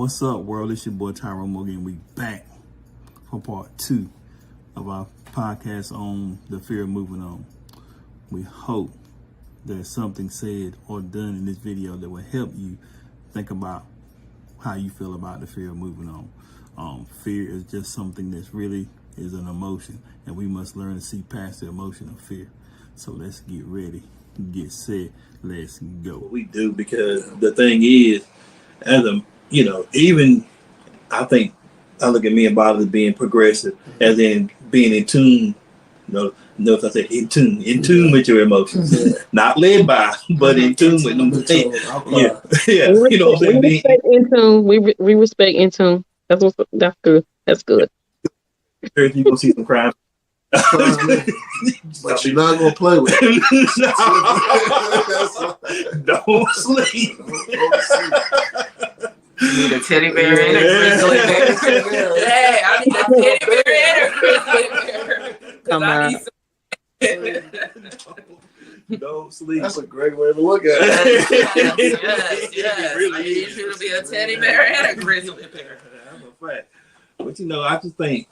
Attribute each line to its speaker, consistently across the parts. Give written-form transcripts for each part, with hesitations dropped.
Speaker 1: What's up, world? It's your boy Tyrone Morgan. We back for part 2 of our podcast on the fear of moving on. We hope there's something said or done in this video that will help you think about how you feel about the fear of moving on. Fear is just something that's really is an emotion, and we must learn to see past the emotion of fear. So let's get ready, get set, let's go.
Speaker 2: We do, because the thing is, as a even I think I look at me and Bob as being progressive, as in being in tune. Notice I said in tune with your emotions, not led by, but in tune with them. Yeah. You know what I'm saying?
Speaker 3: We respect in tune. We respect in tune. That's good. That's good.
Speaker 2: You gonna see some crime,
Speaker 4: but you're not gonna play with it.
Speaker 2: Don't sleep.
Speaker 5: You need a teddy bear and a grizzly bear. Hey, I need a teddy bear and a grizzly bear.
Speaker 3: Come on.
Speaker 2: Don't sleep.
Speaker 4: That's a great way to look at
Speaker 5: Yes.
Speaker 2: It really
Speaker 5: I need
Speaker 2: is.
Speaker 5: you to be a teddy bear and a grizzly bear.
Speaker 2: That's a fact. But I just think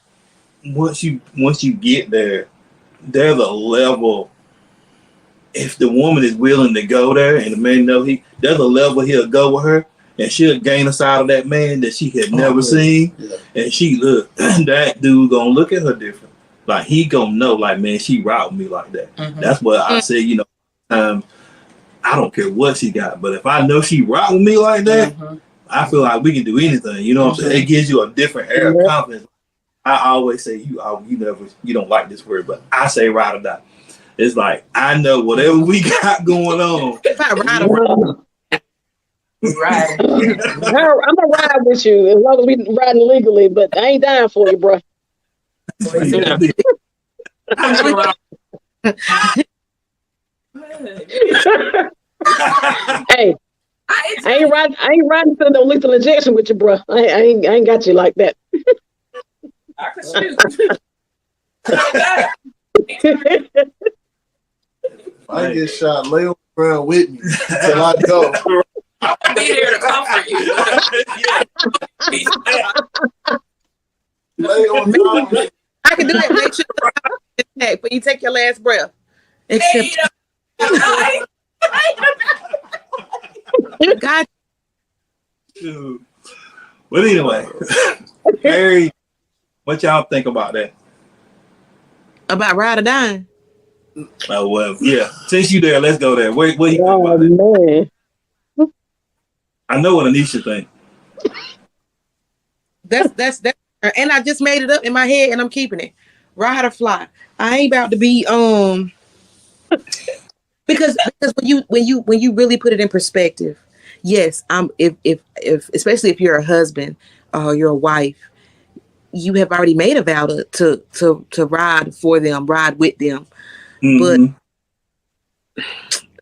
Speaker 2: once you get there, there's a level. If the woman is willing to go there, and the man know there's a level he'll go with her, and she'll gain a side of that man that she had never seen.
Speaker 4: Yeah.
Speaker 2: And she look, that dude gonna look at her different. Like he gonna know, like, man, she route me like that.
Speaker 5: Mm-hmm.
Speaker 2: That's what I say. I don't care what she got, but if I know she route with me like that, I feel like we can do anything. You know what I'm saying? It gives you a different air of confidence. I always say you don't like this word, but I say ride or die. It's like I know whatever we got going on.
Speaker 5: If I ride around, right.
Speaker 3: I'm gonna ride with you as long as we riding legally, but I ain't dying for you, bro. Hey, I ain't riding to no lethal injection with you, bro. I ain't got you like that.
Speaker 5: I can shoot.
Speaker 4: If I get shot, lay on the ground with me until I go.
Speaker 5: I'll be there to comfort you.
Speaker 4: Lay on top of me.
Speaker 6: I can do that. Make sure but you take your last breath. Except God.
Speaker 2: Dude. But anyway, Harry, what y'all think about that?
Speaker 6: About ride or dying.
Speaker 2: Oh well, yeah. Since you there, let's go there. What do you think about that?
Speaker 3: Man.
Speaker 2: I know what Anisha think.
Speaker 6: That's and I just made it up in my head and I'm keeping it. Ride or fly. I ain't about to be because when you really put it in perspective, yes, if especially if you're a husband or you're a wife, you have already made a vow to ride for them, ride with them.
Speaker 2: Mm-hmm.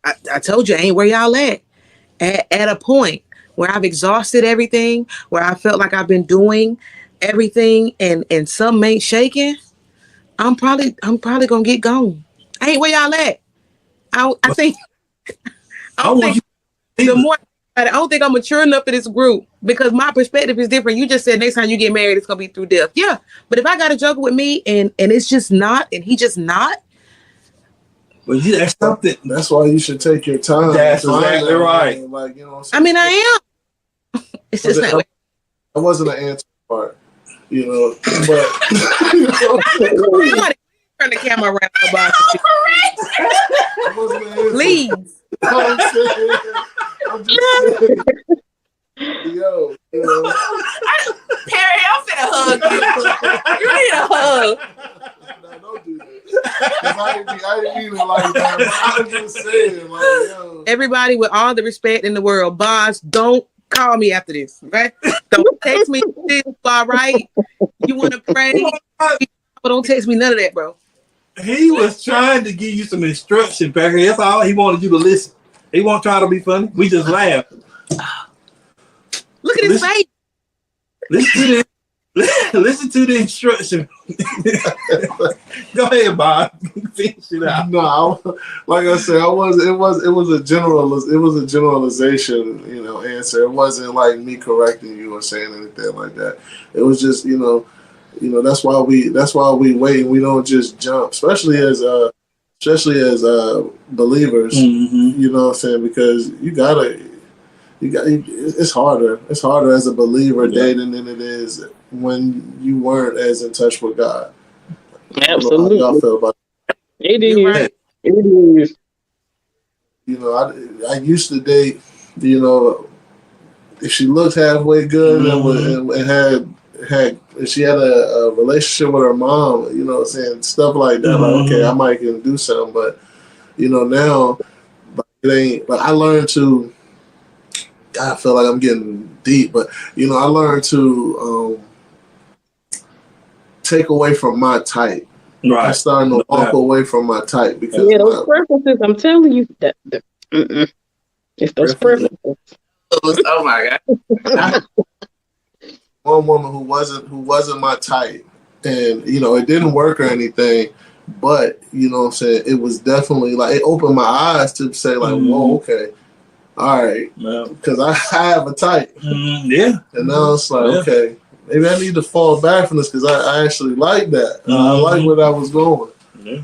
Speaker 6: But I told you, I ain't where y'all at a point where I've exhausted everything, where I felt like I've been doing everything and some ain't shaking. I'm probably gonna get gone. I ain't where y'all at. I don't think the more I don't think I'm mature enough for this group, because my perspective is different. You just said next time you get married, it's gonna be through death. Yeah, but if I got a joker with me and it's just not, and he just not.
Speaker 2: But that's something.
Speaker 4: That's why you should take your time.
Speaker 2: That's exactly right.
Speaker 4: Like, you know what I'm
Speaker 6: I
Speaker 4: saying?
Speaker 6: mean, I am. It's just not.
Speaker 4: That wasn't an answer part, but
Speaker 6: Somebody turn the camera around about please.
Speaker 4: I'm just saying. Yo,
Speaker 5: Harry, I'm finna hug you. You need a hug.
Speaker 4: No, don't do that. I didn't mean it like that. I was just saying, like, yo.
Speaker 6: Everybody, with all the respect in the world, boss, don't call me after this, okay? Don't text me. All right? You want to pray? But don't text me none of that, bro.
Speaker 2: He was trying to give you some instruction, Becky. That's all he wanted you to listen. He won't try to be funny. We just laugh.
Speaker 6: Look at his face.
Speaker 2: Listen to this. Listen to the instruction. Go ahead, Bob. Finish it out.
Speaker 4: No, like I said, it was a generalization, answer. It wasn't like me correcting you or saying anything like that. It was just, that's why we wait and we don't just jump, especially as believers.
Speaker 2: Mm-hmm.
Speaker 4: You know what I'm saying? Because it's harder. It's harder as a believer dating than it is when you weren't as in touch with God.
Speaker 3: Absolutely.
Speaker 4: How y'all feel about
Speaker 3: It is.
Speaker 6: Right.
Speaker 3: It is.
Speaker 4: I used to date, if she looked halfway good and if she had a relationship with her mom, saying stuff like that, like, okay, I might can do something, but now it ain't. But I learned to. I feel like I'm getting deep, but I learned to take away from my type.
Speaker 2: Right.
Speaker 4: I'm starting to walk away from my type because
Speaker 3: Those preferences. I'm telling you that. It's those preferences.
Speaker 5: Oh my God.
Speaker 4: one woman who wasn't my type, and it didn't work or anything, but what I'm saying, it was definitely like it opened my eyes to say like, whoa, okay, all right, because I have a type,
Speaker 2: yeah,
Speaker 4: and now it's like, okay, maybe I need to fall back from this because I actually like that. I like where that was going.
Speaker 2: Yeah.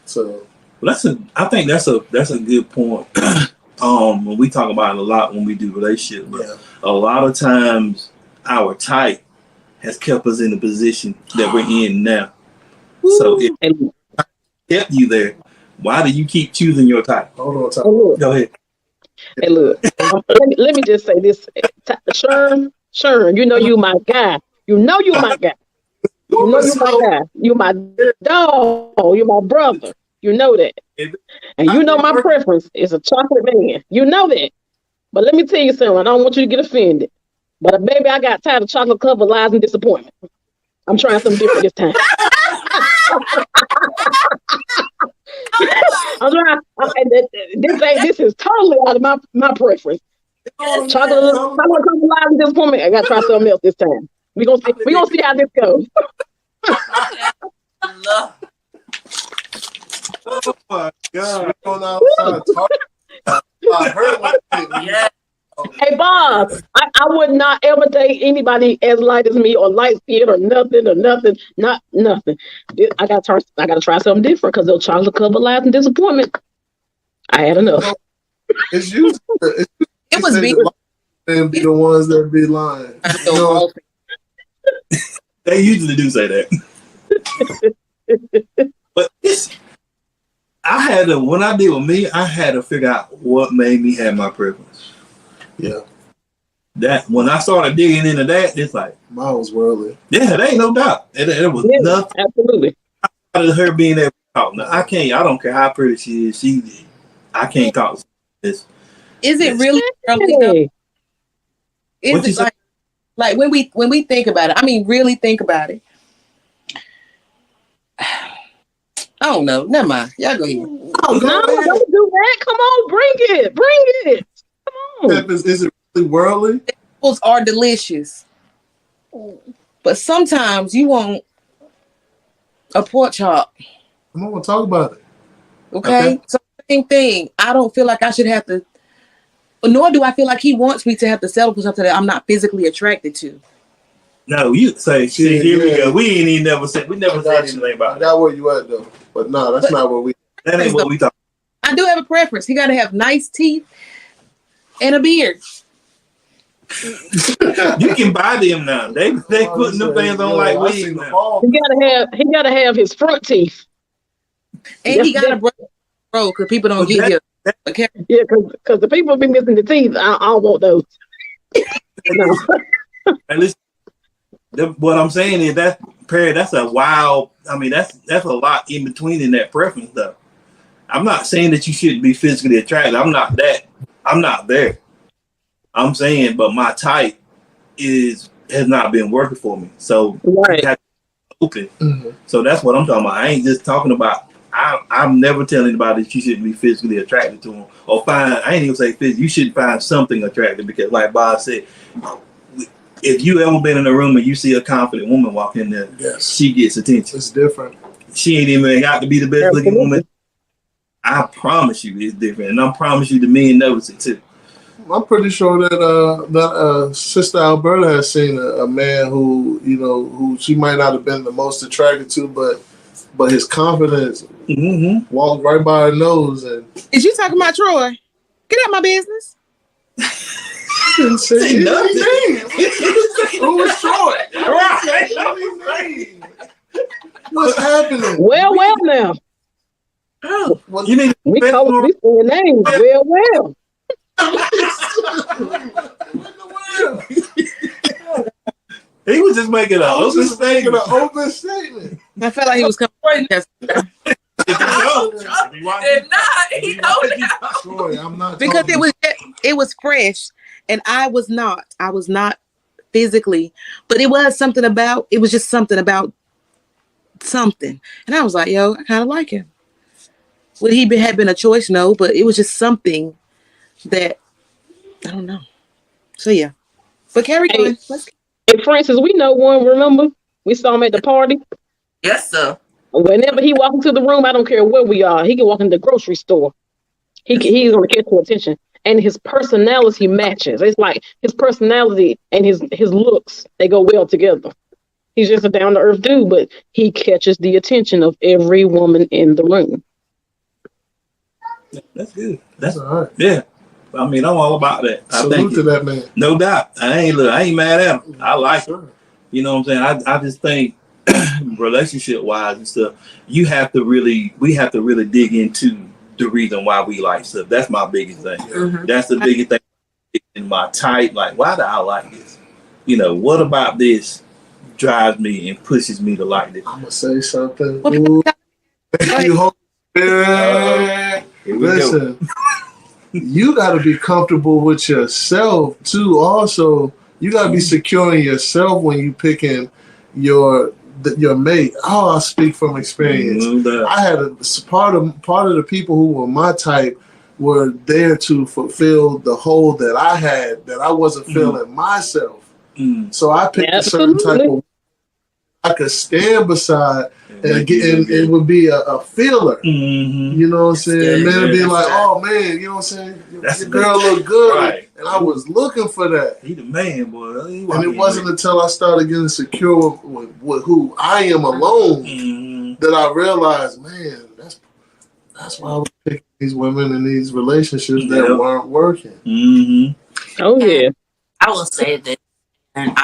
Speaker 4: So
Speaker 2: I think that's a good point. When we talk about it a lot when we do relationships, but a lot of times our type has kept us in the position that we're in now. So if it kept you there, why do you keep choosing your type?
Speaker 4: hold on,
Speaker 2: Go ahead.
Speaker 3: Hey, look. Let me just say this, Sherm, you my guy. You my guy. You my guy. You my dog. You my brother. You know that. And my preference is a chocolate man. You know that. But let me tell you something. I don't want you to get offended. But baby, I got tired of chocolate covered lies and disappointment. I'm trying something different this time. This is totally out of my preference. Chocolate covered lies and disappointment. I gotta try something else this time. We gonna see how this goes.
Speaker 2: Oh my God!
Speaker 5: Yeah.
Speaker 3: Hey Bob, I would not ever date anybody as light as me or light skinned or nothing. Not nothing. I gotta try something different because those chocolate covered lies and disappointment. I had enough.
Speaker 4: It's usually
Speaker 6: It was big.
Speaker 4: and be the ones that be lying.
Speaker 2: They usually do say that. But when I deal with me, I had to figure out what made me have my preference.
Speaker 4: Yeah.
Speaker 2: That when I started digging into that, it's like
Speaker 4: Mine was worldly.
Speaker 2: yeah, there ain't no doubt. It was nothing
Speaker 3: Absolutely.
Speaker 2: out of her being able to talk. Now I don't care how pretty she is, I can't talk this.
Speaker 6: Is it really early though?
Speaker 3: Hey,
Speaker 2: What you
Speaker 6: Is it like when we think about it? I mean, really think about it. I don't know. Never mind. Y'all go ahead.
Speaker 3: no, don't do that. Come on, bring it. Come on.
Speaker 4: Is it really worldly?
Speaker 6: Apples are delicious, but sometimes you want a pork chop.
Speaker 4: I'm not gonna talk about it.
Speaker 6: Okay? So same thing. I don't feel like I should have to, nor do I feel like he wants me to have to settle for something that I'm not physically attracted to.
Speaker 2: No, you say
Speaker 4: Yeah,
Speaker 2: here we
Speaker 4: yeah.
Speaker 2: go. We ain't even never said anything
Speaker 4: I
Speaker 2: about that.
Speaker 4: got where you at though, but no, that's not what we.
Speaker 2: That ain't what we talking.
Speaker 6: I do have a preference. He got to have nice teeth and a beard.
Speaker 2: You can buy them now. They putting them things on like
Speaker 4: I seen
Speaker 2: weed
Speaker 4: the
Speaker 2: now.
Speaker 4: fall.
Speaker 3: He gotta have his front teeth.
Speaker 6: And he got a bro because people don't get here. Okay.
Speaker 3: Yeah, because the people be missing the teeth. I don't want those. No.
Speaker 2: And listen, what I'm saying is that's a wild. I mean, that's a lot in between in that preference though. I'm not saying that you shouldn't be physically attracted. I'm not there. I'm saying, but my type has not been working for me. So
Speaker 3: Right.
Speaker 2: I have to be open.
Speaker 4: Mm-hmm.
Speaker 2: So that's what I'm talking about. I ain't just talking about. I'm never telling anybody that you shouldn't be physically attracted to them or find. I ain't even say physical. You should find something attractive because, like Bob said, if you ever been in a room and you see a confident woman walk in there,
Speaker 4: Yes.
Speaker 2: she gets attention.
Speaker 4: It's different.
Speaker 2: She ain't even got to be the best looking woman. I promise you it's different. And I promise you the men notice it too.
Speaker 4: I'm pretty sure that Sister Alberta has seen a man who, you know, who she might not have been the most attracted to, but his confidence walked right by her nose. And
Speaker 6: Is you talking about Troy? Get out my business.
Speaker 4: I didn't say anything. Who was Troy? What's happening?
Speaker 3: Well, now.
Speaker 4: What,
Speaker 2: You need
Speaker 3: We call we say your name. Well.
Speaker 2: he was just making an
Speaker 4: I was
Speaker 2: open
Speaker 4: just making
Speaker 2: statement.
Speaker 4: an open statement.
Speaker 6: I felt like he was coming.
Speaker 5: If not, he know now.
Speaker 4: Troy, I'm not
Speaker 6: Because
Speaker 4: talking-
Speaker 6: it was fresh, and I was not physically, but it was just something about something, and I was like, yo, I kind of like him. Would he have been a choice? No, but it was just something that I don't know. So yeah, but carry
Speaker 3: Hey.
Speaker 6: on. Let's
Speaker 3: Hey, Francis, we know one. Remember, we saw him at the party.
Speaker 5: Yes, sir.
Speaker 3: Whenever he walk into the room, I don't care where we are. He can walk in the grocery store. He's gonna catch your attention, and his personality matches. It's like his personality and his looks, they go well together. He's just a down to earth dude, but he catches the attention of every woman in the room.
Speaker 2: That's good. That's
Speaker 4: all right.
Speaker 2: yeah. I mean, I'm all about that. I
Speaker 4: Salute
Speaker 2: think
Speaker 4: to that man.
Speaker 2: no doubt. I ain't mad at him. I like it.
Speaker 4: Sure.
Speaker 2: You know what I'm saying? I just think relationship wise and stuff, we have to really dig into the reason why we like stuff. That's my biggest thing.
Speaker 5: Mhm.
Speaker 2: That's the biggest thing in my type. Like, why do I like this? You know, what about this drives me and pushes me to like this?
Speaker 4: I'm gonna say something.
Speaker 6: Well,
Speaker 4: Ooh. Thank you, Holy Spirit.
Speaker 2: Here we go.
Speaker 4: Listen, you got to be comfortable with yourself too. Also, you got to be secure in yourself when you picking your mate. Oh, I speak from experience.
Speaker 2: No doubt.
Speaker 4: I had a part of the people who were my type were there to fulfill the hole that I had that I wasn't feeling myself.
Speaker 2: Mm.
Speaker 4: So I picked a certain type of I could stand beside and it would be a feeler.
Speaker 2: Mm-hmm.
Speaker 4: You know what I'm saying?
Speaker 5: Yeah,
Speaker 4: Man, it'd be
Speaker 2: yeah,
Speaker 4: like,
Speaker 5: that's
Speaker 4: oh man, you know what I'm saying?
Speaker 2: That's
Speaker 4: Your
Speaker 2: a
Speaker 4: girl
Speaker 2: good-
Speaker 4: look good.
Speaker 2: Right.
Speaker 4: And I was looking for that.
Speaker 2: He the man, boy.
Speaker 4: And it wasn't until I started getting secure with who I am alone
Speaker 2: Mm-hmm.
Speaker 4: that I realized, man, that's why I was picking these women in these relationships that
Speaker 2: Yep.
Speaker 4: weren't working.
Speaker 2: Mm-hmm.
Speaker 3: Oh yeah.
Speaker 5: I will say that, and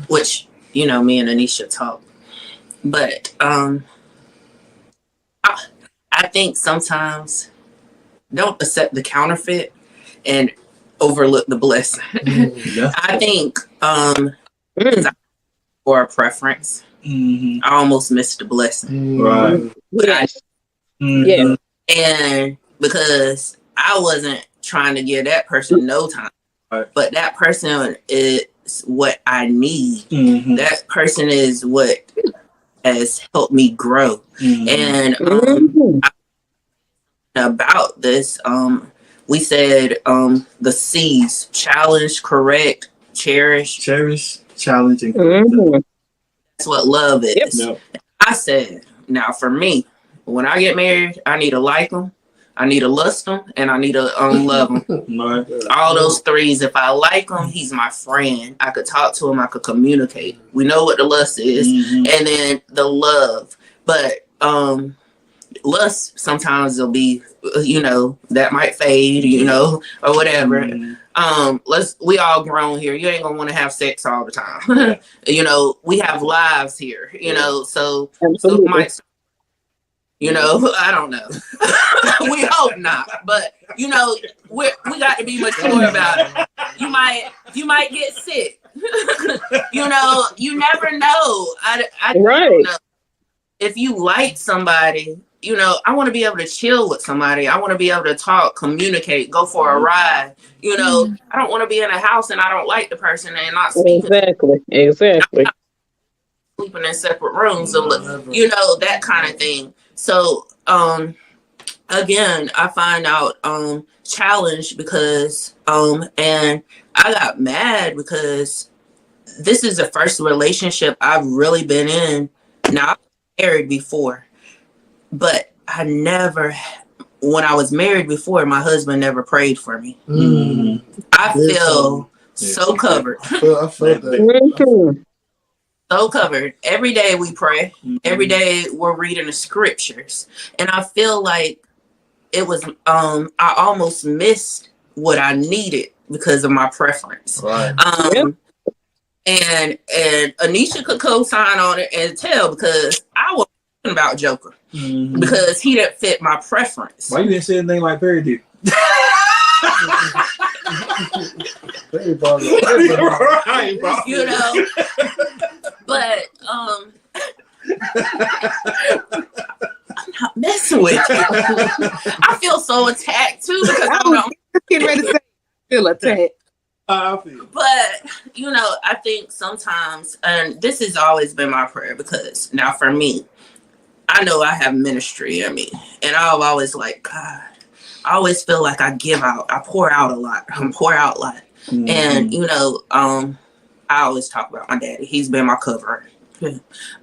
Speaker 5: which you know, me and Anisha talk, but I think sometimes don't accept the counterfeit and overlook the blessing.
Speaker 2: Yeah.
Speaker 5: I think
Speaker 3: Mm.
Speaker 5: for a preference,
Speaker 2: Mm-hmm.
Speaker 5: I almost missed the blessing.
Speaker 2: Right.
Speaker 3: Yes.
Speaker 2: Mm-hmm.
Speaker 3: Yeah.
Speaker 5: And because I wasn't trying to give that person no time,
Speaker 2: Right.
Speaker 5: but that person is what I need.
Speaker 2: Mm-hmm.
Speaker 5: That person is what has helped me grow.
Speaker 2: Mm-hmm.
Speaker 5: And
Speaker 3: Mhm.
Speaker 5: about this, we said the C's: challenge, correct, cherish.
Speaker 2: Cherish, challenge, and
Speaker 3: Mhm.
Speaker 5: That's what love is.
Speaker 2: Yep.
Speaker 5: I said, now for me, when I get married, I need to like them, I need to lust them, and I need to love them.
Speaker 2: Right.
Speaker 5: All those threes. If I like him, he's my friend. I could talk to him. I could communicate. We know what the lust is,
Speaker 2: Mm-hmm.
Speaker 5: and then the love. But lust sometimes will be, that might fade, or whatever.
Speaker 2: Mm-hmm.
Speaker 5: We all grown here. You ain't gonna want to have sex all the time. We have lives here. So
Speaker 3: Absolutely.
Speaker 5: might. I don't know. We hope not, but we got to be mature about it. You might get sick. You never know. I
Speaker 3: Right.
Speaker 5: don't know. If you like somebody, I want to be able to chill with somebody. I want to be able to talk, communicate, go for a ride. I don't want to be in a house and I don't like the person and not speaking,
Speaker 3: Exactly.
Speaker 5: sleeping in separate rooms. So, that kind of thing. So, again, I find out challenge because and I got mad because this is the first relationship I've really been in. Now, I was married before, but I never, when I was married before, my husband never prayed for me. I feel so covered.
Speaker 4: I felt that.
Speaker 3: Mhm.
Speaker 5: So covered. Every day we pray. Every day we're reading the scriptures. And I feel like it was, I almost missed what I needed because of my preference.
Speaker 2: Right.
Speaker 5: And Anisha could co-sign on it and tell, because I was talking about Joker because he didn't fit my preference.
Speaker 2: Why you didn't say anything like Perry did?
Speaker 4: Very bad.
Speaker 2: Right, bro.
Speaker 5: You know, but I'm not messing with you. I feel so attacked too because I'm not.
Speaker 6: Getting ready to say, feel attacked.
Speaker 2: I feel.
Speaker 5: But you know, I think sometimes, and this has always been my prayer, because now for me, I know I have ministry in me, and I've always like, God, I always feel like I give out, I pour out a lot, and you know, I always talk about my daddy. He's been my covering,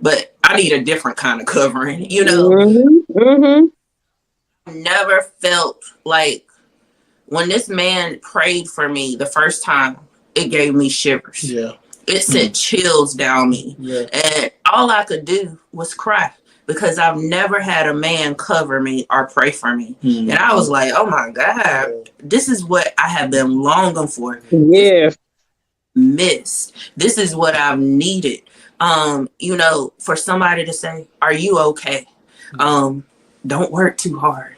Speaker 5: but I need a different kind of covering. You know, I never felt like, when this man prayed for me the first time, it gave me shivers.
Speaker 4: Yeah.
Speaker 5: It sent chills down me.
Speaker 4: Yeah.
Speaker 5: And all I could do was cry, because I've never had a man cover me or pray for me. And I was like, oh my God, this is what I have been longing for.
Speaker 3: Yeah.
Speaker 5: Missed. This is what I've needed. You know, for somebody to say, are you okay? Don't work too hard.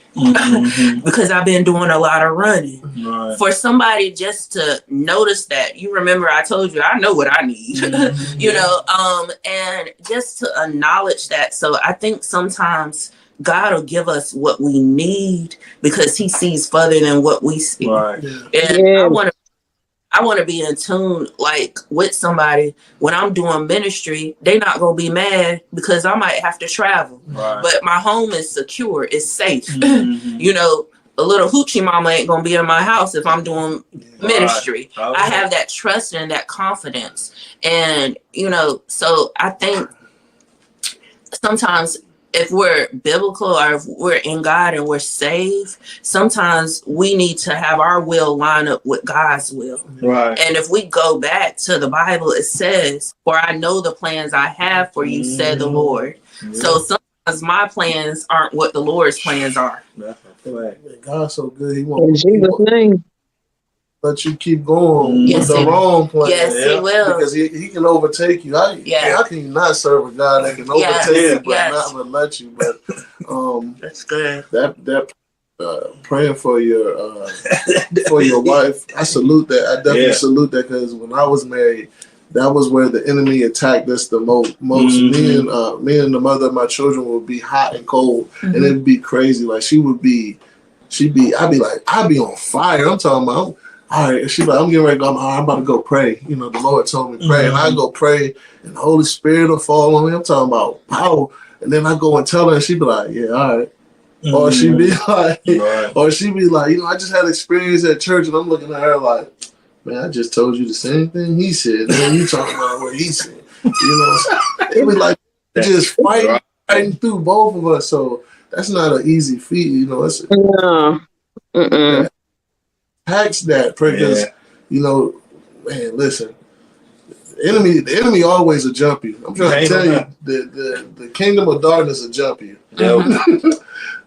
Speaker 5: Because I've been doing a lot of running.
Speaker 2: Right.
Speaker 5: For somebody just to notice that, you remember I told you I know what I need, you know, and just to acknowledge that. So I think sometimes God will give us what we need because he sees further than what we see.
Speaker 2: Right.
Speaker 5: And I want to be in tune, like, with somebody when I'm doing ministry. They're not going to be mad because I might have to travel.
Speaker 2: Right.
Speaker 5: But my home is secure. It's safe. You know, a little hoochie mama ain't going to be in my house if I'm doing ministry.
Speaker 2: Okay.
Speaker 5: I have that trust and that confidence. And, you know, so I think sometimes if we're biblical or if we're in God and we're saved, sometimes we need to have our will line up with God's will.
Speaker 2: Right.
Speaker 5: And if we go back to the Bible, it says, for I know the plans I have for you, said the Lord. So sometimes my plans aren't what the Lord's plans are.
Speaker 2: That's a fact.
Speaker 4: Man, God's so good. He
Speaker 3: In
Speaker 4: won't
Speaker 3: Jesus' name.
Speaker 4: let you keep going
Speaker 5: Yes,
Speaker 4: with
Speaker 5: he-
Speaker 4: the wrong plan.
Speaker 5: Yes, he will.
Speaker 4: Because he can overtake you. How can you not serve a God that can overtake you but not gonna let you? But
Speaker 5: That's good.
Speaker 4: that praying for your wife, I salute that. I definitely salute that, because when I was married, that was where the enemy attacked us the most. Me and the mother of my children would be hot and cold, and it'd be crazy. Like I'd be on fire. I'm talking about. All right, she's like, I'm getting ready to go. I'm about to go pray. You know, the Lord told me pray, and I go pray, and the Holy Spirit will fall on me. I'm talking about power, and then I go and tell her, and she be like, yeah, all right. Or she be like, you know, I just had experience at church, and I'm looking at her like, man, I just told you the same thing he said, and then you talking about what he said. You know, it was like just fighting through both of us. So that's not an easy feat. You know, it's
Speaker 3: No.
Speaker 4: tax that because you know, man, listen, the enemy always will jump you. I'm trying to tell you, the kingdom of darkness will jump you.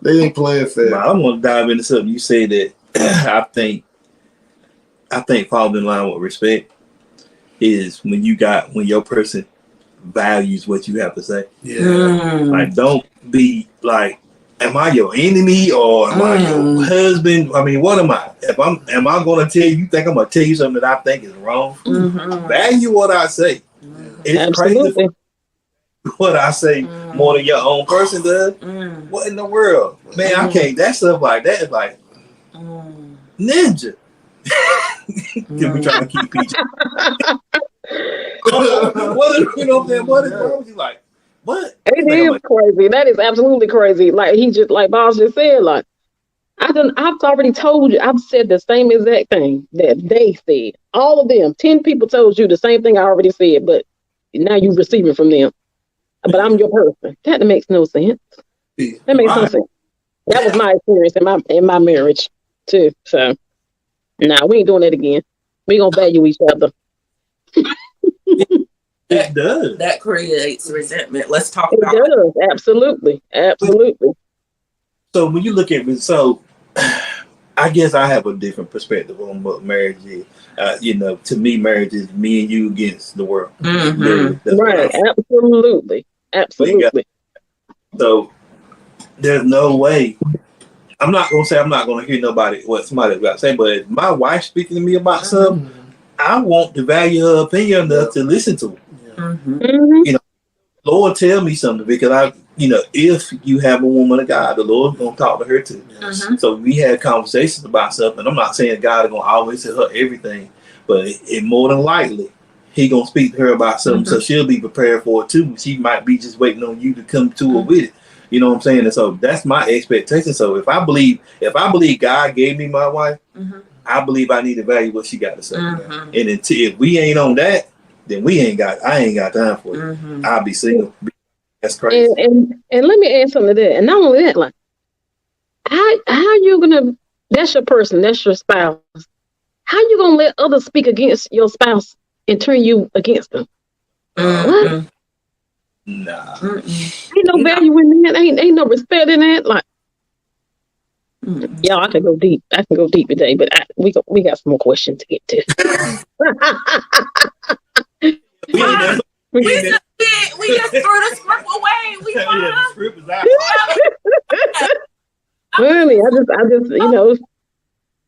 Speaker 4: They ain't playing fair.
Speaker 2: Now, I'm gonna dive into something you said that I think falling in line with respect is when your person values what you have to say. Like, don't be like, am I your enemy or am I your husband? I mean, what am I? Am I gonna tell you think I'm gonna tell you something that I think is wrong? Value what I say. It's crazy what I say more than your own person does. What in the world? Man, I can't. That stuff like that is like ninja. Can we try to keep PG? You know what I'm saying? What is wrong with you? Like, what?
Speaker 3: It is crazy. That is absolutely crazy. Like he just, like Boss just said, like, I've already told you. I've said the same exact thing that they said. All of them, 10 people told you the same thing I already said, but now you receive it from them. But I'm your person. That makes no sense. That makes no sense. That was my experience in my marriage too. So, nah, we ain't doing that again. We gonna value each other.
Speaker 2: It does.
Speaker 5: That creates resentment. Let's talk
Speaker 3: It
Speaker 5: about
Speaker 3: does. Absolutely.
Speaker 2: So when you look at it, so I guess I have a different perspective on what marriage is. To me, marriage is me and you against the world.
Speaker 5: Mhm.
Speaker 2: Literally, that's what
Speaker 3: Right.
Speaker 2: I-
Speaker 3: Absolutely.
Speaker 2: So there's no way. I'm not gonna say I'm not gonna hear what somebody's about to say, but if my wife speaking to me about something, I want to value her opinion enough to listen to it.
Speaker 5: Mhm.
Speaker 3: Mhm.
Speaker 2: Lord, tell me something because if you have a woman of God, the Lord's gonna talk to her too.
Speaker 5: Mhm.
Speaker 2: So we had conversations about something. I'm not saying God is gonna always tell her everything, but it more than likely He gonna speak to her about something, so she'll be prepared for it too. She might be just waiting on you to come to her with it. You know what I'm saying? And so that's my expectation. So if I believe God gave me my wife,
Speaker 5: Mhm.
Speaker 2: I believe I need to value what she got to say.
Speaker 5: Mhm.
Speaker 2: And if we ain't on that, then I ain't got time for it.
Speaker 5: Mhm.
Speaker 2: I'll be single. That's crazy.
Speaker 3: And let me add something to that. And not only that, like how you gonna? That's your person. That's your spouse. How you gonna let others speak against your spouse and turn you against them? What?
Speaker 5: Mhm.
Speaker 2: Nah.
Speaker 5: Mhm.
Speaker 3: Ain't no value in that. Ain't no respect in that. Like,
Speaker 5: Mhm.
Speaker 3: y'all, I can go deep. I can go deep today, but we got some more questions to get to.
Speaker 5: We just threw the script away. We
Speaker 2: Yeah,
Speaker 5: fine.
Speaker 2: the script is out.
Speaker 3: Really, I just,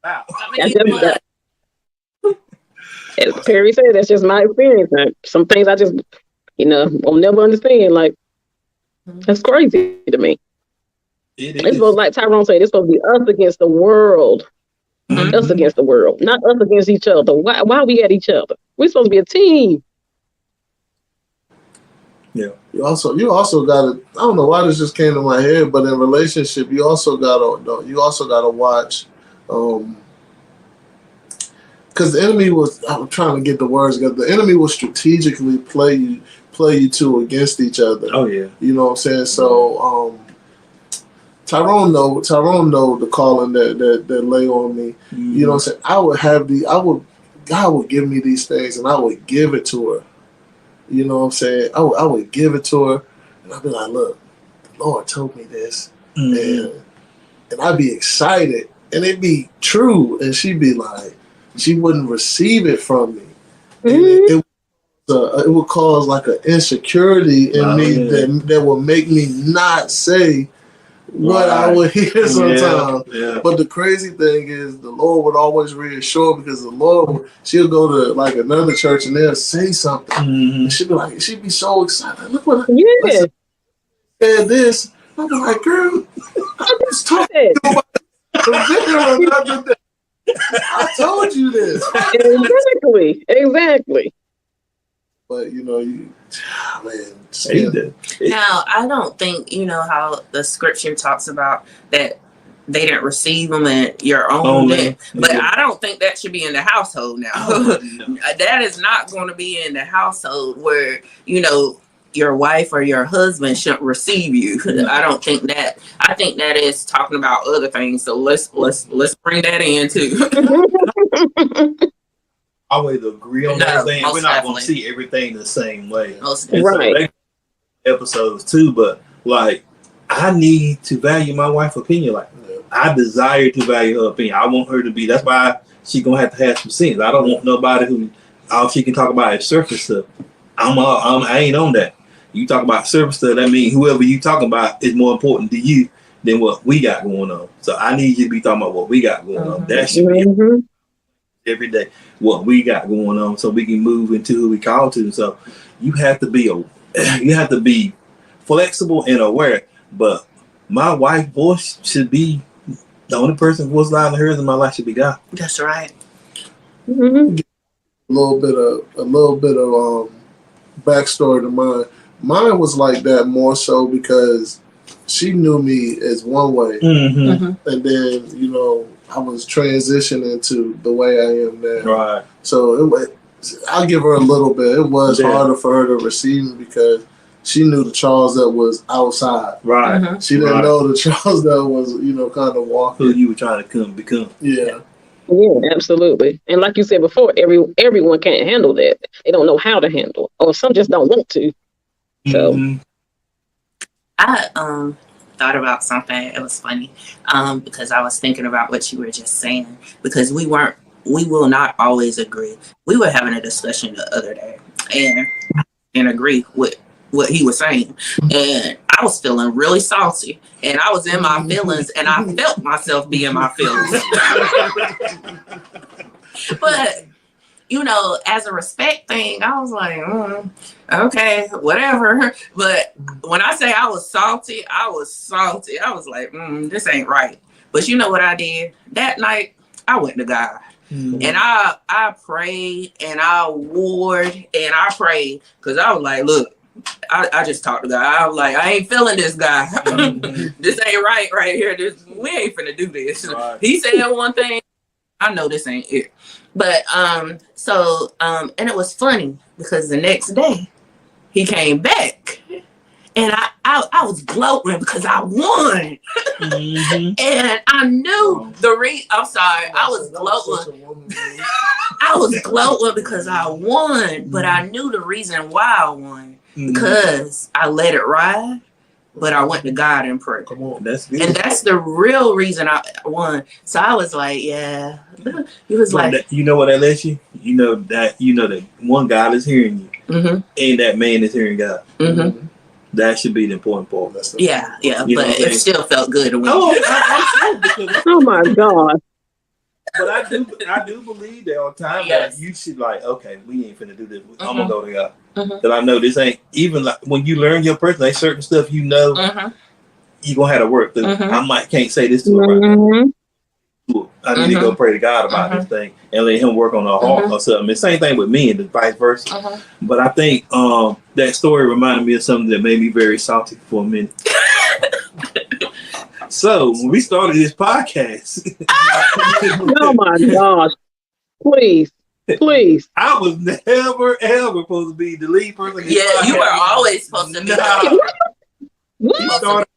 Speaker 2: Wow.
Speaker 3: I just, as Perry said, that's just my experience. Some things I just, will never understand. Like, that's crazy to me.
Speaker 2: It
Speaker 3: It's
Speaker 2: is.
Speaker 3: supposed, like Tyrone said, it's supposed to be us against the world. Us against the world, not us against each other. Why are we at each other? We're supposed to be a team.
Speaker 2: Yeah.
Speaker 4: You also got to. I don't know why this just came to my head, but in relationship, you also got to watch, because the enemy was. I'm trying to get the words together. The enemy will strategically play you two against each other.
Speaker 2: Oh yeah.
Speaker 4: You know what I'm saying? So Tyrone know the calling that lay on me. You know what I'm saying? God would give me these things and I would give it to her. You know what I'm saying? I would give it to her and I'd be like, look, the Lord told me this. And I'd be excited and it'd be true. And she'd be like, she wouldn't receive it from me. And it would cause like an insecurity in me that would make me not say what I would hear sometimes.
Speaker 2: Yeah.
Speaker 4: But the crazy thing is the Lord would always reassure because the Lord, she'll go to like another church and they'll say something. And she'd be so excited. Look what I said this. I'd be like, girl, I just talked to you about the other day. I told you this.
Speaker 3: Exactly.
Speaker 4: But man,
Speaker 5: Now, I don't think, how the scripture talks about that they didn't receive them and your own death. But I don't think that should be in the household now.
Speaker 2: Oh, no.
Speaker 5: That is not going to be in the household where, your wife or your husband shouldn't receive you. I don't think that. I think that is talking about other things. So let's bring that in too.
Speaker 2: I always agree on that thing. We're not going to
Speaker 5: definitely.
Speaker 2: see everything the same way.
Speaker 5: Most
Speaker 2: And so
Speaker 3: Right.
Speaker 2: they episodes too, but like I need to value my wife's opinion. Like I desire to value her opinion. I want her to be. That's why she's gonna have to have some sense. I don't want nobody who all she can talk about is surface stuff. I ain't on that. You talk about surface stuff, that means whoever you talking about is more important to you than what we got going on. So I need you to be talking about what we got going on. That should be every day what we got going on, so we can move into who we call to. So you have to be flexible and aware. But my wife's voice should be the only person voice louder than hers in my life should be God.
Speaker 5: That's right.
Speaker 4: a little bit of backstory to mine. Mine was like that more so because she knew me as one way,
Speaker 2: Mm-hmm.
Speaker 4: and then I was transitioning to the way I am now.
Speaker 2: Right.
Speaker 4: So I'll give her a little bit. It was harder for her to receive me because she knew the Charles that was outside.
Speaker 2: Right.
Speaker 4: She didn't know the Charles that was, kind of walking.
Speaker 2: Who you were trying to become.
Speaker 4: Yeah.
Speaker 3: Yeah, absolutely. And like you said before, everyone can't handle that. They don't know how to handle, or some just don't want to. So
Speaker 2: Mhm.
Speaker 5: I thought about something. It was funny because I was thinking about what you were just saying, because we will not always agree. We were having a discussion the other day and agree with what he was saying, and I was feeling really salty, and I was in my feelings, and I felt myself be in my feelings. But as a respect thing, I was like, okay, whatever. But when I say I was salty, I was like, this ain't right. But you know what I did? That night, I went to God.
Speaker 2: Mhm.
Speaker 5: And I prayed, and I warred, and I prayed. Because I was like, look, I just talked to God. I was like, I ain't feeling this guy. This ain't right here. We ain't finna do this.
Speaker 2: Right.
Speaker 5: He said one thing. I know this ain't it. But and it was funny because the next day he came back, and I was gloating because I won. And I knew I'm sorry, I was gloating. I was gloating because I won, but I knew the reason why I won, because I let it ride, but I went to God and prayed.
Speaker 4: Come on.
Speaker 2: That's good.
Speaker 5: And that's the real reason I won. So I was like, yeah. He was like,
Speaker 2: you know what that lets you? You know that one God is hearing you, and that man is hearing God. That should be the important part.
Speaker 5: yeah,
Speaker 2: You know
Speaker 5: but
Speaker 2: what I'm saying?
Speaker 5: it still felt good to win.
Speaker 2: I'm sure, because
Speaker 3: oh my God.
Speaker 2: but I do believe that on time
Speaker 5: Yes.
Speaker 2: that you should okay, we ain't finna do this. I'm gonna go to God. Because I know this ain't even like when you learn your person, there's certain stuff you know you gonna have to work through. I can't say this to her right now. I need to go pray to God about this thing and let him work on her heart or something. The same thing with me and the vice versa. But I think that story reminded me of something that made me very salty for a minute. So when we started this podcast,
Speaker 3: Oh my gosh. Please.
Speaker 2: I was never ever supposed to be the lead person. In this
Speaker 5: Yeah, you
Speaker 2: podcast.
Speaker 5: were always supposed to be.
Speaker 2: We started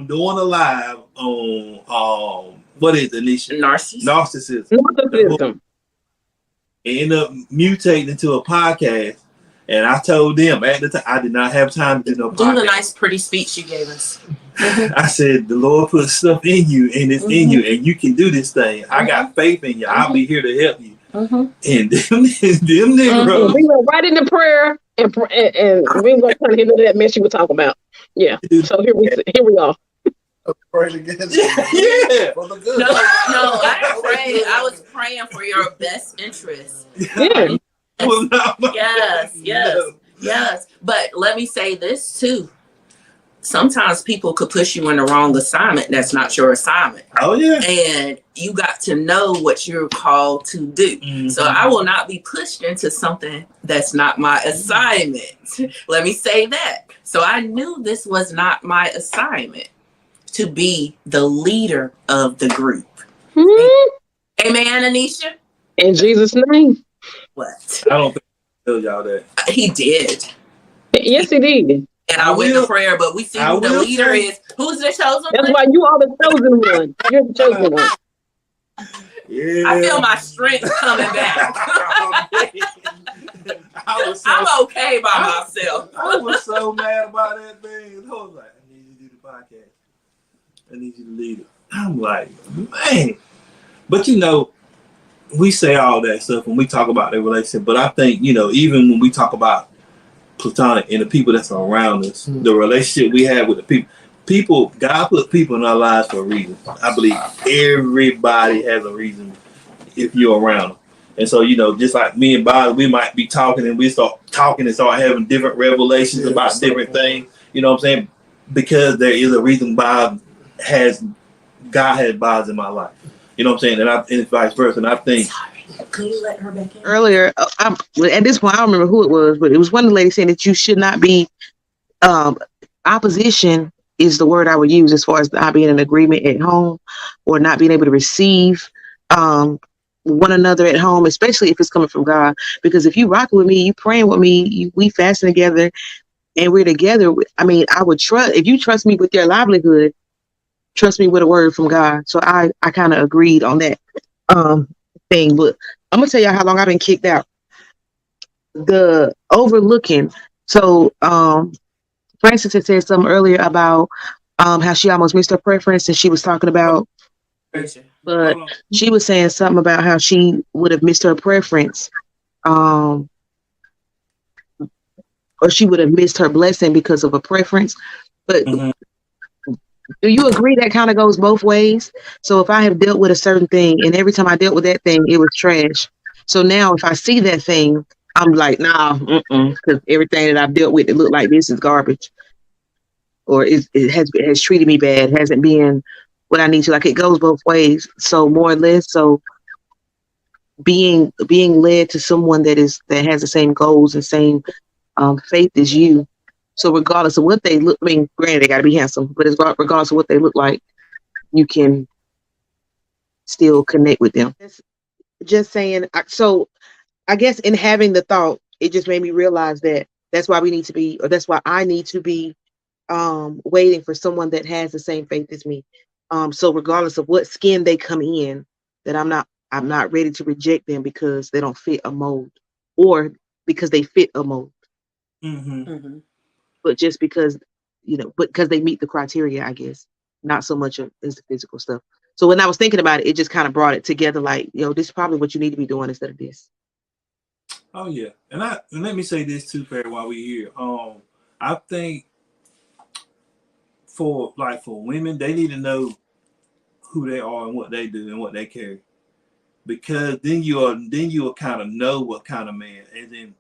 Speaker 2: doing a live on what is it, Anisha? Narcissism.
Speaker 3: Narcissism.
Speaker 2: It ended up mutating into a podcast, and I told them at the time I did not have time to do no podcast.
Speaker 5: Do the nice, pretty speech you gave us.
Speaker 2: I said, the Lord put stuff in you, and it's in you, and you can do this thing. I got faith in you. I'll be here to help you. And them niggas.
Speaker 3: We went right into prayer, and we were trying to handle that mess you were talking about. Yeah. So here we are.
Speaker 4: Praying against
Speaker 2: Yeah.
Speaker 4: for the good.
Speaker 5: No, I didn't pray. I was praying for your best interest.
Speaker 3: Yeah.
Speaker 5: Yes. But let me say this too. Sometimes people could push you in the wrong assignment that's not your assignment.
Speaker 2: Oh yeah.
Speaker 5: And you got to know what you're called to do. So I will not be pushed into something that's not my assignment. Let me say that. So I knew this was not my assignment to be the leader of the group. Amen, Anisha?
Speaker 3: In Jesus' name.
Speaker 5: What?
Speaker 2: I don't think I told y'all that.
Speaker 5: He did.
Speaker 3: Yes, he did.
Speaker 5: And I went to prayer, but we see who the leader is. Who's the chosen
Speaker 3: That's
Speaker 5: one?
Speaker 3: why you are the chosen one. You're the chosen one.
Speaker 2: Yeah.
Speaker 5: I feel my strength coming back. I'm okay by myself.
Speaker 2: I was so mad about that thing. I was like, I need you to do the podcast. I need you to lead it. I'm like, man. But we say all that stuff when we talk about the relationship. But I think, even when we talk about platonic and the people that's around us, the relationship we have with the people, God put people in our lives for a reason. I believe everybody has a reason if you're around them. And so, just like me and Bob, we might be talking and we start talking and start having different revelations about different things. You know what I'm saying? Because there is a reason God has Bob in my life. You know what I'm saying? And vice versa. And I think.
Speaker 5: Could you let her back in?
Speaker 6: Earlier, at this point, I don't remember who it was, but it was one of the ladies saying that you should not be opposition is the word I would use as far as not being in agreement at home or not being able to receive one another at home, especially if it's coming from God. Because if you rocking with me, you praying with me, we fasting together, and we're together. I mean, I would trust, if you trust me with your livelihood, trust me with a word from God. So I kind of agreed on that thing. But I'm gonna tell y'all how long I've been kicked out. The overlooking. So Francis had said something earlier about how she almost missed her preference, and she was talking about, but she was saying something about how she would have missed her preference, or she would have missed her blessing because of a preference. But do you agree that kind of goes both ways? So if I have dealt with a certain thing, and every time I dealt with that thing, it was trash. So now if I see that thing, I'm like, nah, because everything that I've dealt with that looked like this is garbage, or it has treated me bad, hasn't been what I need to. Like, it goes both ways. So more or less, so being led to someone that has the same goals and same faith as you. So regardless of what they look, I mean, granted, they got to be handsome, but regardless of what they look like, you can still connect with them. Just saying. So I guess in having the thought, it just made me realize that that's why we need to be, or that's why I need to be waiting for someone that has the same faith as me. So regardless of what skin they come in, that I'm not ready to reject them because they don't fit a mold, or because they fit a mold. But just because, because they meet the criteria, I guess, not so much as the physical stuff. So when I was thinking about it, it just kind of brought it together. Like, this is probably what you need to be doing instead of this.
Speaker 1: Oh yeah, and let me say this too, Perry, while we're here. I think for women, they need to know who they are and what they do and what they carry, because then you'll kind of know what kind of man, and then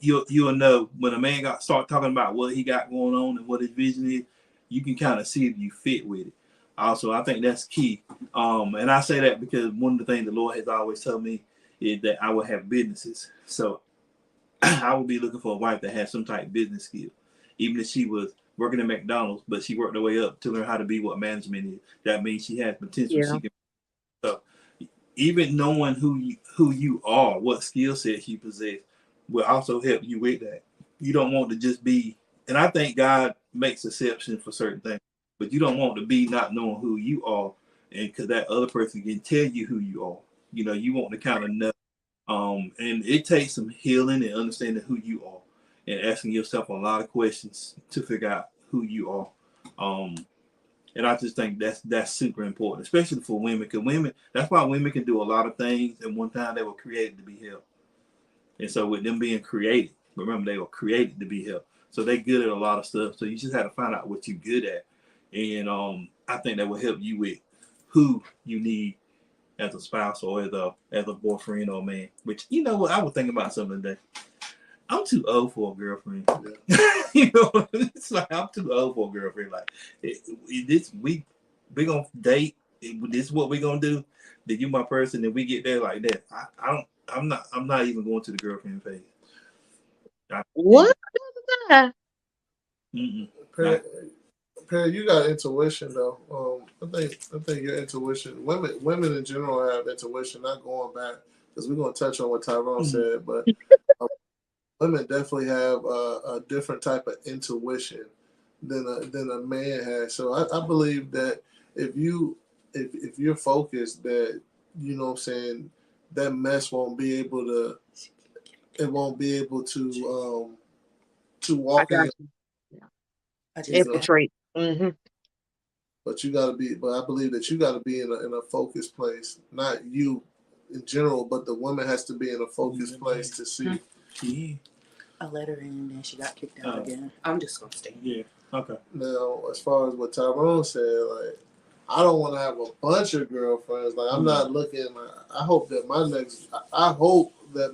Speaker 1: you'll know when a man start talking about what he got going on and what his vision is. You can kind of see if you fit with it. Also, I think that's key. And I say that because one of the things the Lord has always told me is that I will have businesses. So I would be looking for a wife that has some type of business skill, even if she was working at McDonald's, but she worked her way up to learn how to be what management is. That means she has potential.
Speaker 6: Yeah.
Speaker 1: She can. So even knowing who you are, what skill sets you possess, will also help you with that. You don't want to just be, and I think God makes exceptions for certain things, but you don't want to be not knowing who you are, and because that other person can tell you who you are. You want to kind of know. And it takes some healing and understanding who you are, and asking yourself a lot of questions to figure out who you are. And I just think that's super important, especially for women, because that's why women can do a lot of things. And one time they were created to be helped. And so with them being created, remember, they were created to be helped. So they're good at a lot of stuff. So you just have to find out what you're good at. And I think that will help you with who you need as a spouse or as a boyfriend or man. Which, what, I was thinking about something today. I'm too old for a girlfriend. It's like I'm too old for a girlfriend. Like, we gonna date. This is what we gonna do. Then you my person, and we get there like that. I'm not even going to the girlfriend phase.
Speaker 6: What?
Speaker 4: Perry, you got intuition though. I think your intuition. Women in general have intuition. Not going back, because we're gonna touch on what Tyrone said, but women definitely have a different type of intuition than a man has. So I believe that if you're focused, that what I'm saying, that mess won't be able to. It won't be able to walk in.
Speaker 6: Infiltrate. Mm-hmm.
Speaker 4: But you got to be. But I believe that you got to be in a focused place. Not you in general, but the woman has to be in a focused place to see.
Speaker 1: Yeah.
Speaker 5: I let her in and she got kicked out again. I'm just gonna stay.
Speaker 1: Yeah. Okay.
Speaker 4: Now, as far as what Tyrone said, like, I don't want to have a bunch of girlfriends. Like, I'm not looking. I hope that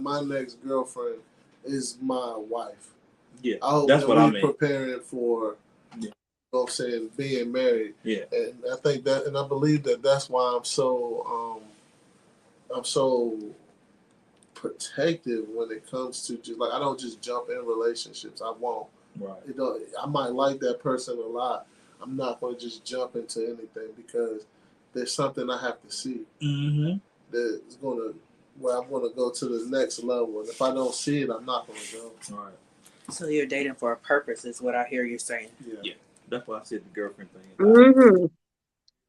Speaker 4: my next girlfriend is my wife.
Speaker 1: Yeah.
Speaker 4: I hope
Speaker 1: that's
Speaker 4: that
Speaker 1: what I
Speaker 4: we're
Speaker 1: mean.
Speaker 4: preparing for. You know what I'm saying, being married.
Speaker 1: Yeah.
Speaker 4: And I think that, and I believe that that's why I'm so protective when it comes to just, like, I don't just jump in relationships. I won't.
Speaker 1: Right.
Speaker 4: I might like that person a lot, I'm not going to just jump into anything because there's something I have to see
Speaker 2: Mm-hmm.
Speaker 4: that's going to, where I'm going to go to the next level. And if I don't see it, I'm not going to go.
Speaker 2: All right.
Speaker 5: So you're dating for a purpose, is what I hear you saying.
Speaker 2: Yeah. That's why I said the girlfriend thing.
Speaker 3: Mm-hmm.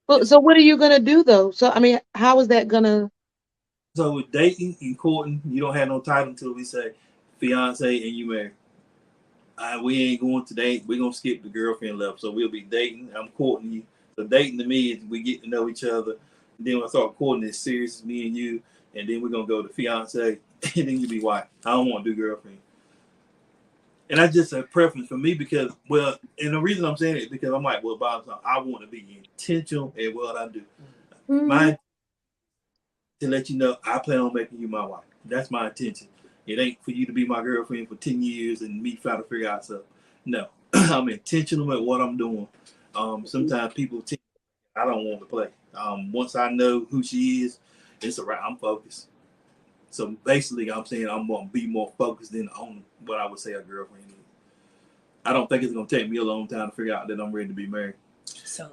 Speaker 6: Well, so what are you gonna do though? So I mean, how is that gonna?
Speaker 2: So with dating and courting, you don't have no title until we say fiance and you married. We ain't going to date. We're going to skip the girlfriend level. So we'll be dating. I'm courting you. So dating to me is we get to know each other. And then when I start courting, it's serious, it's me and you. And then we're going to go to fiance. And then you be wife. I don't want to do girlfriend. And that's just a preference for me because, well, and the reason I'm saying it is because I'm like, well, Bob, I want to be intentional in what I do. My to let you know, I plan on making you my wife. That's my intention. It ain't for you to be my girlfriend for 10 years and me try to figure out stuff. No, I'm intentional at what I'm doing. Sometimes people think I don't want to play. Once I know who she is, it's alright. I'm focused. So basically, I'm saying I'm going to be more focused than on what I would say a girlfriend is. I don't think it's going to take me a long time to figure out that I'm ready to be married.
Speaker 5: So,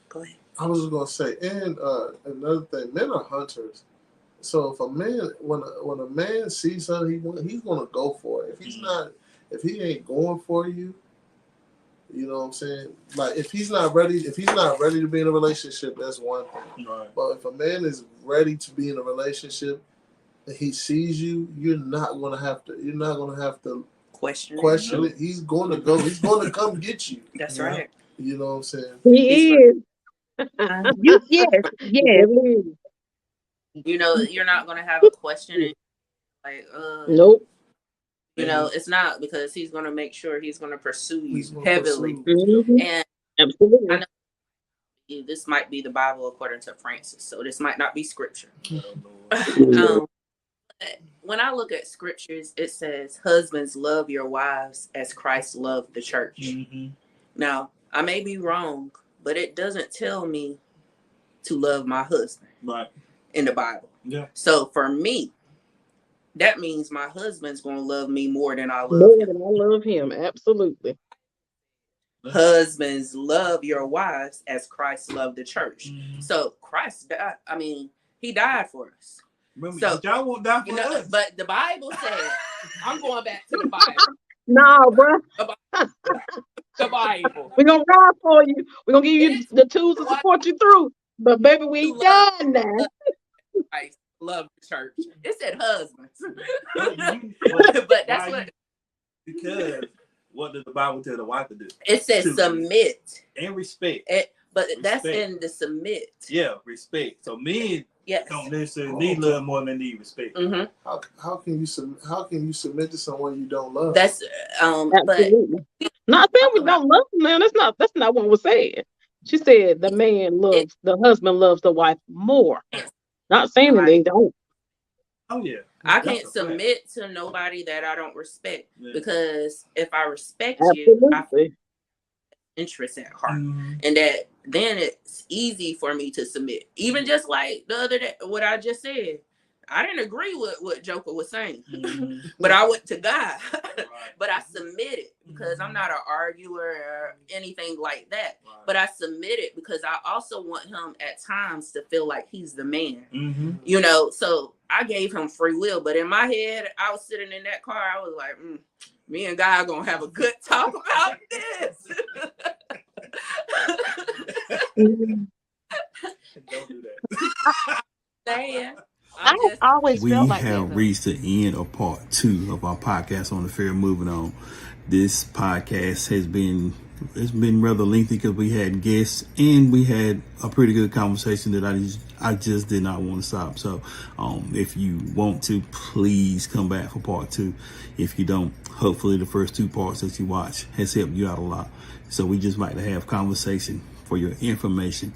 Speaker 5: go ahead.
Speaker 4: I was just going to say, and another thing, men are hunters. So if a man, when a man sees something, he's going to go for it. If he's not, if he ain't going for you, you know what I'm saying? Like if he's not ready to be in a relationship, that's one thing.
Speaker 2: Right.
Speaker 4: But if a man is ready to be in a relationship and he sees you, you're not going to have to
Speaker 5: Question
Speaker 4: it. He's going to go. He's going to come get you.
Speaker 5: That's right.
Speaker 4: You know what I'm saying?
Speaker 3: He is.
Speaker 6: Yes.
Speaker 5: You know, you're not going to have a question and like,
Speaker 3: Nope.
Speaker 5: you know, it's not because he's going to make sure he's going to pursue you
Speaker 4: He's gonna
Speaker 5: heavily.
Speaker 4: pursue.
Speaker 3: Mhm.
Speaker 5: And
Speaker 3: Absolutely.
Speaker 5: I know this might be the Bible according to Francis, so this might not be scripture. When I look at scriptures, it says, husbands, love your wives as Christ loved the church.
Speaker 2: Mm-hmm.
Speaker 5: Now, I may be wrong, but it doesn't tell me to love my husband
Speaker 2: Right.
Speaker 5: in the Bible.
Speaker 2: Yeah.
Speaker 5: So for me, that means my husband's going to love me more than I love
Speaker 3: More
Speaker 5: him.
Speaker 3: than I love him. Absolutely.
Speaker 5: Husbands, love your wives as Christ loved the church.
Speaker 2: Mm-hmm.
Speaker 5: So Christ died. I mean, he died for us.
Speaker 2: Remember,
Speaker 5: So,
Speaker 2: y'all won't die for
Speaker 5: You know,
Speaker 2: us.
Speaker 5: but the Bible says, I'm going back to the Bible.
Speaker 3: No, bro.
Speaker 5: The Bible.
Speaker 3: We're going to ride for you. We're going to give you the tools to support you through. But baby, we ain't done now.
Speaker 5: Christ loved the church. It said husbands.
Speaker 2: But
Speaker 5: But that's what
Speaker 2: because what does the Bible tell the wife to do?
Speaker 5: it says, submit.
Speaker 2: And respect.
Speaker 5: But that's
Speaker 2: Respect.
Speaker 5: in the submit.
Speaker 2: Yeah, respect. So men
Speaker 5: Yes.
Speaker 2: don't necessarily need love more than they need respect.
Speaker 5: Mm-hmm.
Speaker 4: How can you submit to someone you don't love?
Speaker 5: That's but
Speaker 3: Absolutely. Not saying we don't love him, man. That's not what was said. She said the husband loves the wife more. Not saying that they don't.
Speaker 2: Oh yeah.
Speaker 5: I
Speaker 2: That's
Speaker 5: can't
Speaker 2: a fact.
Speaker 5: submit to nobody that I don't respect
Speaker 2: Yeah.
Speaker 5: because if I respect you, I have
Speaker 3: Absolutely.
Speaker 5: interest at heart.
Speaker 2: Mhm.
Speaker 5: And that then it's easy for me to submit. Even just like the other day, what I just said, I didn't agree with what Joker was saying,
Speaker 2: Mhm.
Speaker 5: but I went to God.
Speaker 2: Right.
Speaker 5: But I submitted because I'm not an arguer or anything like that.
Speaker 2: Right.
Speaker 5: But I submitted because I also want him at times to feel like he's the man.
Speaker 2: Mhm.
Speaker 5: You know, so I gave him free will. But in my head, I was sitting in that car. I was like, me and God gonna have a good talk about this.
Speaker 2: Don't do that.
Speaker 5: Saying,
Speaker 6: I always
Speaker 1: We
Speaker 6: felt like
Speaker 1: have
Speaker 6: that.
Speaker 1: reached the end of part 2 of our podcast on the Fair Moving On. This podcast has been rather lengthy because we had guests and we had a pretty good conversation that I just did not want to stop. So if you want to, please come back for part 2. If you don't, hopefully the first 2 parts that you watch has helped you out a lot. So we just like to have conversation for your information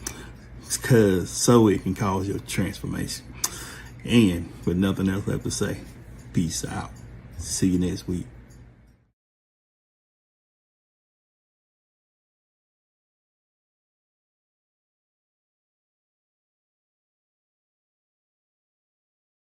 Speaker 1: so it can cause your transformation. And with nothing else left to say, peace out. See you next week.